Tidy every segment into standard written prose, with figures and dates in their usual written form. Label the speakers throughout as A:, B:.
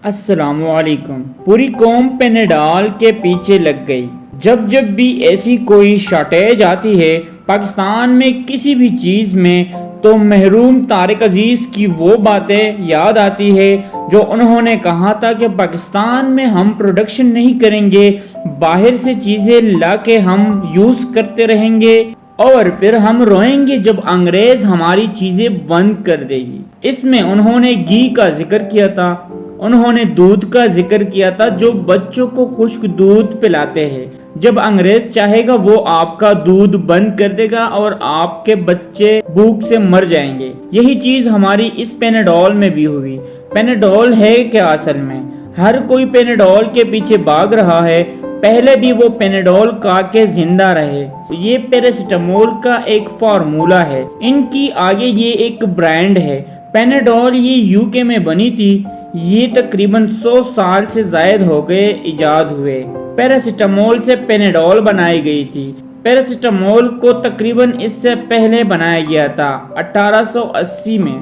A: السلام علیکم۔ پوری قوم پیناڈول کے پیچھے لگ گئی۔ جب بھی ایسی کوئی شارٹیج آتی ہے پاکستان میں کسی بھی چیز میں، تو مرحوم طارق عزیز کی وہ باتیں یاد آتی ہے جو انہوں نے کہا تھا کہ پاکستان میں ہم پروڈکشن نہیں کریں گے، باہر سے چیزیں لا کے ہم یوز کرتے رہیں گے اور پھر ہم روئیں گے جب انگریز ہماری چیزیں بند کر دے گی۔ اس میں انہوں نے گھی کا ذکر کیا تھا، انہوں نے دودھ کا ذکر کیا تھا، جو بچوں کو خشک دودھ پلاتے ہیں۔ جب انگریز چاہے گا وہ آپ کا دودھ بند کر دے گا اور آپ کے بچے بھوک سے مر جائیں گے۔ یہی چیز ہماری اس پیناڈول میں بھی ہوئی۔ پیناڈول ہے کیا اصل میں؟ ہر کوئی پیناڈول کے پیچھے بھاگ رہا ہے، پہلے بھی وہ پیناڈول کھا کے زندہ رہے۔ یہ پیراسیٹامول کا ایک فارمولہ ہے، ان کی آگے یہ ایک برانڈ ہے۔ پیناڈول یہ UK میں بنی تھی، یہ تقریباً 100 سال سے زائد ہو گئے ایجاد ہوئے۔ پیراسیٹامول سے پیناڈول بنائی گئی تھی۔ پیراسیٹامول کو تقریباً اس سے پہلے بنایا گیا تھا 1880 میں۔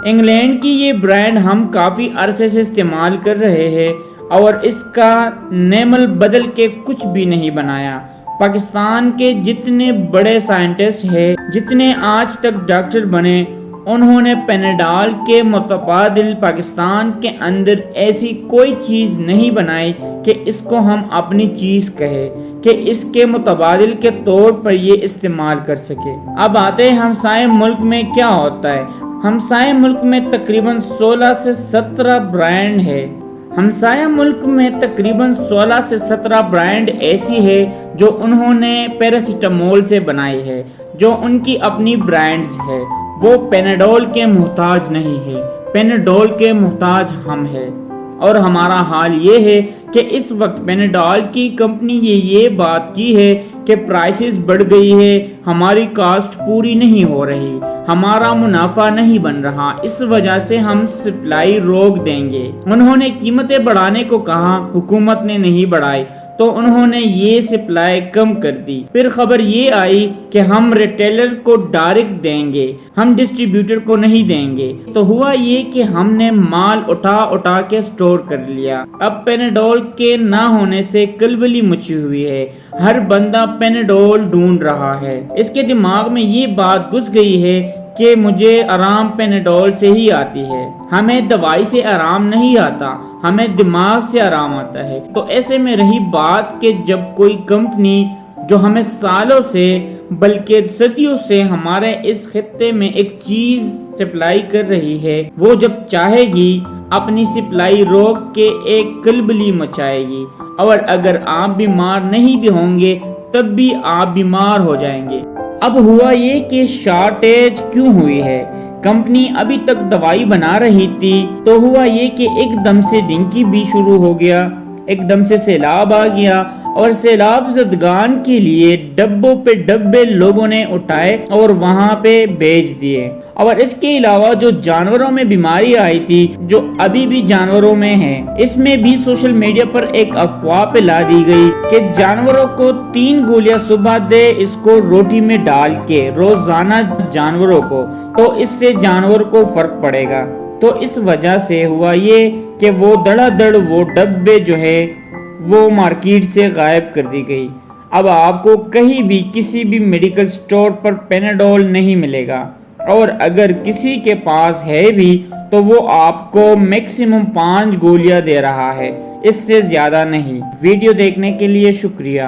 A: انگلینڈ کی یہ برانڈ ہم کافی عرصے سے استعمال کر رہے ہیں اور اس کا نیم بدل کے کچھ بھی نہیں بنایا۔ پاکستان کے جتنے بڑے سائنٹسٹ ہیں، جتنے آج تک ڈاکٹر بنے، انہوں نے پیناڈول کے متبادل پاکستان کے اندر ایسی کوئی چیز نہیں بنائی کہ اس کو ہم اپنی چیز کہیں، کہ اس کے متبادل کے طور پر یہ استعمال کر سکے۔ اب آتے ہیں ہمسائے ملک میں کیا ہوتا ہے۔ ہمسائے ملک میں تقریباً 16 سے 17 برانڈ ہے۔ ہمسایہ ملک میں تقریباً 16 سے 17 برانڈ ایسی ہے جو انہوں نے پیراسیٹامول سے بنائی ہے، جو ان کی اپنی برانڈز ہے۔ وہ پیناڈول کے محتاج نہیں ہے، پیناڈول کے محتاج ہم ہیں۔ اور ہمارا حال یہ ہے کہ اس وقت پیناڈول کی کمپنی نے یہ بات کی ہے کہ پرائسز بڑھ گئی ہے، ہماری کاسٹ پوری نہیں ہو رہی، ہمارا منافع نہیں بن رہا، اس وجہ سے ہم سپلائی روک دیں گے۔ انہوں نے قیمتیں بڑھانے کو کہا، حکومت نے نہیں بڑھائی تو انہوں نے یہ سپلائی کم کر دی۔ پھر خبر یہ آئی کہ ہم ریٹیلر کو ڈائریکٹ دیں گے، ہم ڈسٹریبیوٹر کو نہیں دیں گے۔ تو ہوا یہ کہ ہم نے مال اٹھا کے سٹور کر لیا۔ اب پیناڈول کے نہ ہونے سے کلبلی مچی ہوئی ہے، ہر بندہ پیناڈول ڈھونڈ رہا ہے۔ اس کے دماغ میں یہ بات گھس گئی ہے کہ مجھے آرام پیناڈول سے ہی آتی ہے۔ ہمیں دوائی سے آرام نہیں آتا، ہمیں دماغ سے آرام آتا ہے۔ تو ایسے میں رہی بات کہ جب کوئی کمپنی جو ہمیں سالوں سے بلکہ صدیوں سے ہمارے اس خطے میں ایک چیز سپلائی کر رہی ہے، وہ جب چاہے گی اپنی سپلائی روک کے ایک کلبلی مچائے گی، اور اگر آپ بیمار نہیں بھی ہوں گے تب بھی آپ بیمار ہو جائیں گے۔ اب ہوا یہ کہ شارٹیج کیوں ہوئی ہے؟ کمپنی ابھی تک دوائی بنا رہی تھی، تو ہوا یہ کہ ایک دم سے ڈنکی بھی شروع ہو گیا، ایک دم سے سیلاب آ گیا، اور سیلاب زدگان کے لیے ڈبوں پہ ڈبے لوگوں نے اٹھائے اور وہاں پہ بھیج دیے۔ اور اس کے علاوہ جو جانوروں میں بیماری آئی تھی، جو ابھی بھی جانوروں میں ہے، اس میں بھی سوشل میڈیا پر ایک افواہ پھیلا دی گئی کہ جانوروں کو 3 گولیاں صبح دے، اس کو روٹی میں ڈال کے روزانہ جانوروں کو، تو اس سے جانور کو فرق پڑے گا۔ تو اس وجہ سے ہوا یہ کہ وہ دڑا دڑ وہ ڈبے جو ہے وہ مارکیٹ سے غائب کر دی گئی۔ اب آپ کو کہیں بھی کسی بھی میڈیکل سٹور پر پیناڈول نہیں ملے گا، اور اگر کسی کے پاس ہے بھی تو وہ آپ کو میکسیمم 5 گولیاں دے رہا ہے، اس سے زیادہ نہیں۔ ویڈیو دیکھنے کے لیے شکریہ۔